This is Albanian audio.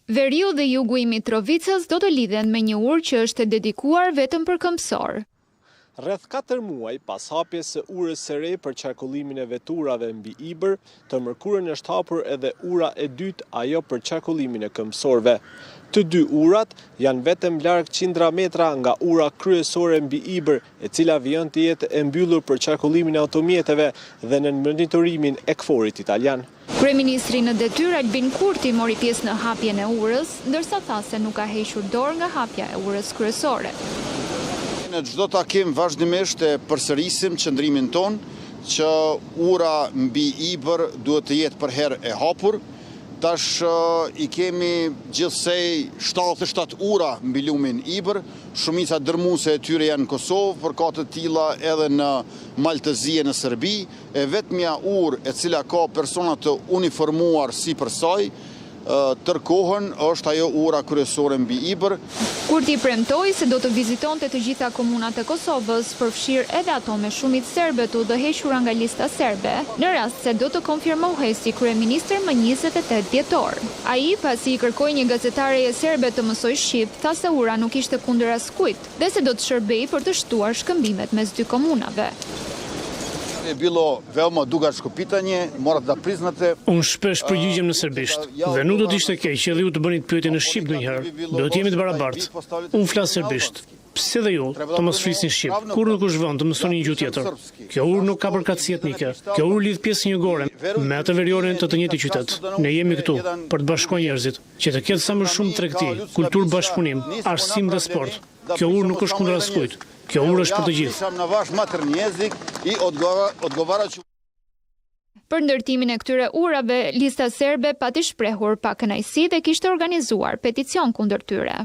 Veriu dhe jugu i Mitrovicës do të lidhen me një urë që është dedikuar vetëm për këmbësor. Rreth 4 muaj pas hapjes së urës së re për qarkullimin e veturave mbi Ibër, të mërkurën është hapur edhe ura e dytë, ajo për qarkullimin e këmbësorëve. Të dy urat janë vetëm larg qindra metra nga ura kryesore mbi Ibër, e cila vjen të jetë e mbyllur për qarkullimin e automjeteve dhe në monitorimin e KFOR-it italian. Kryeministri në detyrë Albin Kurti mori pjesë në hapjen e urës, ndërsa tha se nuk ka hequr dorë nga hapja e urës kryesore. Në çdo takim vazhdimisht e përsërisim qëndrimin ton që ura mbi Ibër duhet të jetë për herë e hapur. Tash i kemi gjithsej 77 ura mbi lumin Ibër, shumica dërmuese e tyre janë në Kosovë, por ka të tilla edhe në Maltëzi e në Serbi, e vetmja urë e cila ka persona të uniformuar sipër saj, tërkohën është ajo ura kryesore mbi Ibër. Kurti premtoi se do të vizitonte të gjitha komunat e Kosovës, përfshirë edhe ato me shumicë serbe të udhëhequra nga lista serbe, në rast se do të konfirmohej si kryeministër më 28 dhjetor. Ai, pasi i kërkoi një gazetareje serbe të mësoj shqip, tha se ura nuk ishte kundër askujt dhe se do të shërbejë për të shtuar shkëmbimet mes dy komunave. Je bilo veoma dugačko pitanje, morat da priznate. Unë shpesh përgjigjem në serbisht dhe nuk do të ishte keq që edhe ju të bëni të pyetje në shqip ndonjëherë. Do të jemi të barabartë. Unë flas serbisht. Pse dhe ju të mos flisni shqip? Kur nuk është vend të mësoni një gjuhë tjetër. Kjo urë nuk ka përkatësi etnike. Kjo urë lidh pjesë një gore me atë veriorin të njëjtit qytet. Ne jemi këtu për të bashkuar njerëzit, që të ketë sa më shumë tregti, kulturë, bashkëpunim, arsim dhe sport. Kjo urë nuk është kundër askujt. Kjo urë është për të gjithë. Për ndërtimin e këtyre urave, lista serbe pati shprehur pa kënaqësi dhe kishte organizuar peticion kundër tyre.